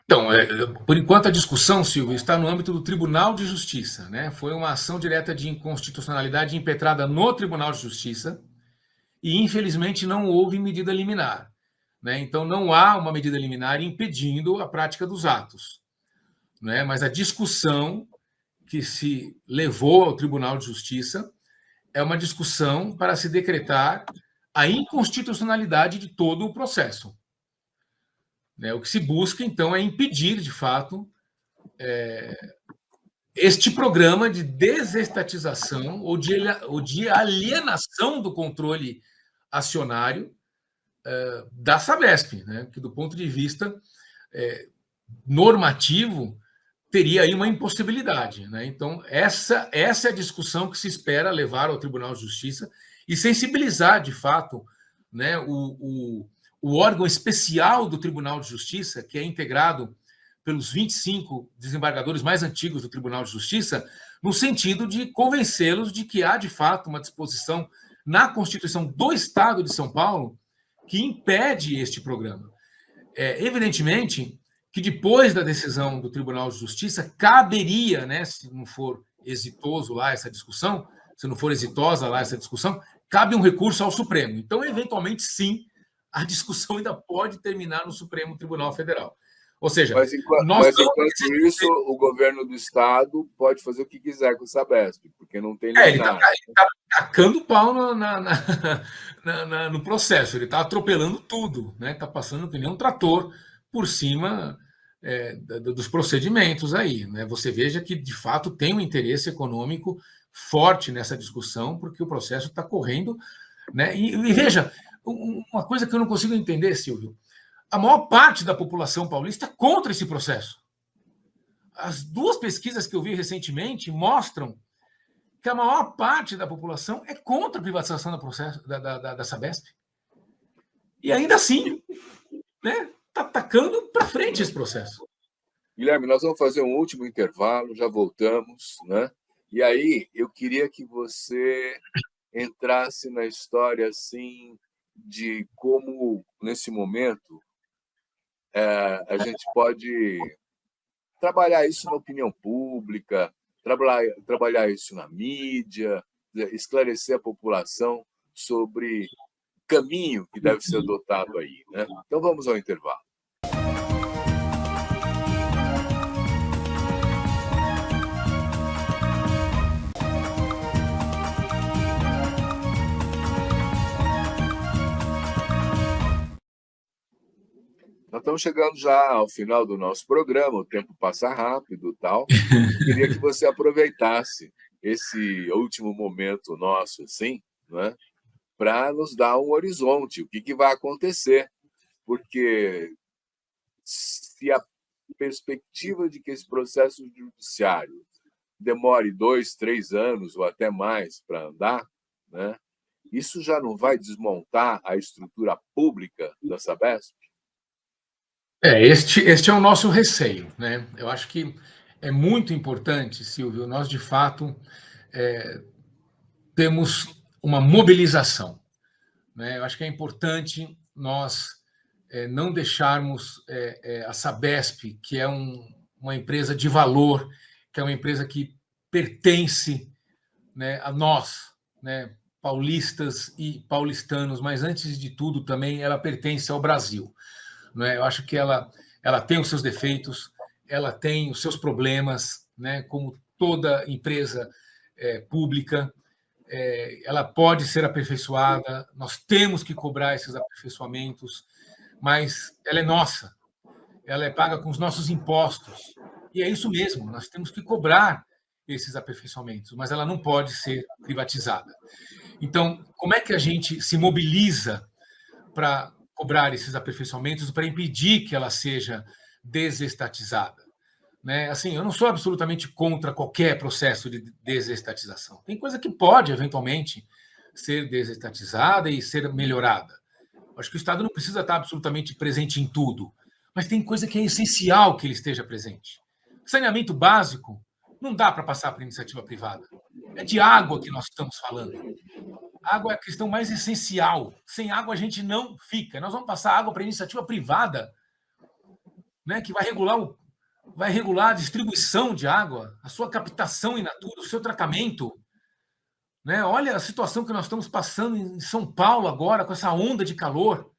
[SPEAKER 2] Então, por enquanto, a discussão, Silvio, está no âmbito do Tribunal de Justiça, né? Foi uma ação direta de inconstitucionalidade impetrada no Tribunal de Justiça e, infelizmente, não houve medida liminar, né? Então, não há uma medida liminar impedindo a prática dos atos, né? Mas a discussão que se levou ao Tribunal de Justiça é uma discussão para se decretar a inconstitucionalidade de todo o processo. O que se busca, então, é impedir, de fato, este programa de desestatização ou de alienação do controle acionário da Sabesp, né? Que, do ponto de vista normativo, teria aí uma impossibilidade, né? Então, essa é a discussão que se espera levar ao Tribunal de Justiça e sensibilizar, de fato, né, o órgão especial do Tribunal de Justiça, que é integrado pelos 25 desembargadores mais antigos do Tribunal de Justiça, no sentido de convencê-los de que há, de fato, uma disposição na Constituição do Estado de São Paulo que impede este programa. Evidentemente que, depois da decisão do Tribunal de Justiça, caberia, né, se não for exitoso lá essa discussão, se não for exitosa lá essa discussão, cabe um recurso ao Supremo. Então, eventualmente, sim, a discussão ainda pode terminar no Supremo Tribunal Federal. Ou seja,
[SPEAKER 1] mas enquanto isso, o governo do Estado pode fazer o que quiser com o Sabesp, porque não tem liminar.
[SPEAKER 2] Ele está tacando pau no processo, ele está atropelando tudo, né? Está passando que nem um trator por cima dos procedimentos aí. Né? Você veja que, de fato, tem um interesse econômico forte nessa discussão, porque o processo está correndo. Né? E veja, uma coisa que eu não consigo entender, Silvio, a maior parte da população paulista é contra esse processo. As duas pesquisas que eu vi recentemente mostram que a maior parte da população é contra a privatização do processo, da Sabesp. E ainda assim, né, está tacando para frente esse processo.
[SPEAKER 1] Guilherme, nós vamos fazer um último intervalo, já voltamos, né? E aí eu queria que você entrasse na história assim de como, nesse momento, a gente pode trabalhar isso na opinião pública, trabalhar isso na mídia, esclarecer a população sobre o caminho que deve ser adotado aí. Né? Então, vamos ao intervalo. Nós estamos chegando já ao final do nosso programa, o tempo passa rápido e tal. Queria que você aproveitasse esse último momento nosso, assim, né, para nos dar um horizonte, o que vai acontecer. Porque se a perspectiva de que esse processo judiciário demore 2, 3 anos ou até mais para andar, né, isso já não vai desmontar a estrutura pública da Sabesp?
[SPEAKER 2] Este é o nosso receio, né? Eu acho que é muito importante, Silvio, nós de fato temos uma mobilização, né? Eu acho que é importante nós não deixarmos a Sabesp, que é uma empresa de valor, que é uma empresa que pertence, né, a nós, né, paulistas e paulistanos, mas antes de tudo também ela pertence ao Brasil. Né? Eu acho que ela tem os seus defeitos, ela tem os seus problemas, né? Como toda empresa pública, ela pode ser aperfeiçoada, nós temos que cobrar esses aperfeiçoamentos, mas ela é nossa, ela é paga com os nossos impostos, e é isso mesmo, nós temos que cobrar esses aperfeiçoamentos, mas ela não pode ser privatizada. Então, como é que a gente se mobiliza para cobrar esses aperfeiçoamentos, para impedir que ela seja desestatizada? Né? Assim, eu não sou absolutamente contra qualquer processo de desestatização. Tem coisa que pode, eventualmente, ser desestatizada e ser melhorada. Acho que o Estado não precisa estar absolutamente presente em tudo, mas tem coisa que é essencial que ele esteja presente. Saneamento básico não dá para passar para iniciativa privada. É de água que nós estamos falando. Água é a questão mais essencial. Sem água a gente não fica. Nós vamos passar água para a iniciativa privada, né, que vai regular a distribuição de água, a sua captação in natura, o seu tratamento. Né? Olha a situação que nós estamos passando em São Paulo agora, com essa onda de calor.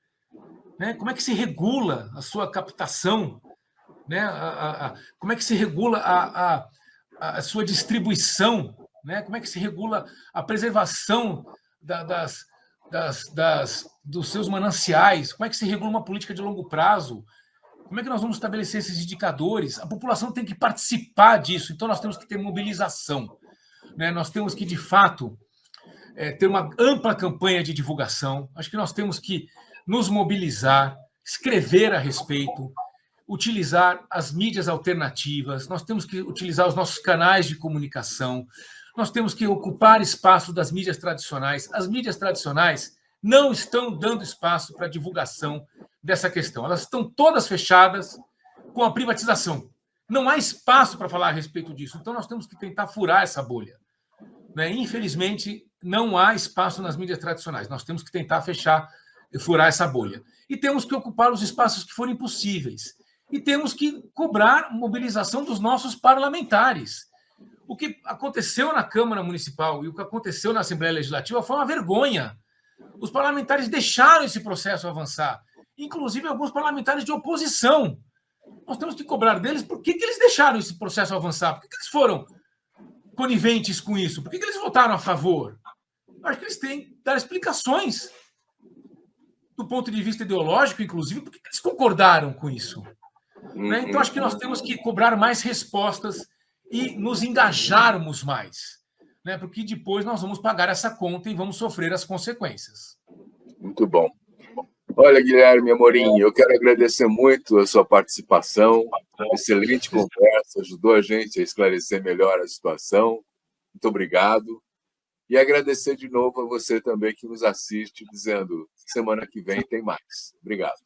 [SPEAKER 2] Né? Como é que se regula a sua captação? Né? Como é que se regula a sua distribuição? Né? Como é que se regula a preservação dos seus mananciais? Como é que se regula uma política de longo prazo? Como é que nós vamos estabelecer esses indicadores? A população tem que participar disso, então nós temos que ter mobilização. Né? Nós temos que, de fato, ter uma ampla campanha de divulgação. Acho que nós temos que nos mobilizar, escrever a respeito, utilizar as mídias alternativas, nós temos que utilizar os nossos canais de comunicação, nós temos que ocupar espaço das mídias tradicionais. As mídias tradicionais não estão dando espaço para a divulgação dessa questão. Elas estão todas fechadas com a privatização. Não há espaço para falar a respeito disso. Então, nós temos que tentar furar essa bolha. Né? Infelizmente, não há espaço nas mídias tradicionais. Nós temos que tentar furar essa bolha. E temos que ocupar os espaços que forem possíveis. E temos que cobrar mobilização dos nossos parlamentares. O que aconteceu na Câmara Municipal e o que aconteceu na Assembleia Legislativa foi uma vergonha. Os parlamentares deixaram esse processo avançar, inclusive alguns parlamentares de oposição. Nós temos que cobrar deles por que eles deixaram esse processo avançar, por que eles foram coniventes com isso, por que eles votaram a favor. Eu acho que eles têm que dar explicações do ponto de vista ideológico, inclusive, por que eles concordaram com isso. Né? Então, acho que nós temos que cobrar mais respostas e nos engajarmos mais, né? Porque depois nós vamos pagar essa conta e vamos sofrer as consequências.
[SPEAKER 1] Muito bom. Olha, Guilherme Amorim, eu quero agradecer muito a sua participação, excelente conversa, ajudou a gente a esclarecer melhor a situação. Muito obrigado. E agradecer de novo a você também que nos assiste, dizendo semana que vem tem mais. Obrigado.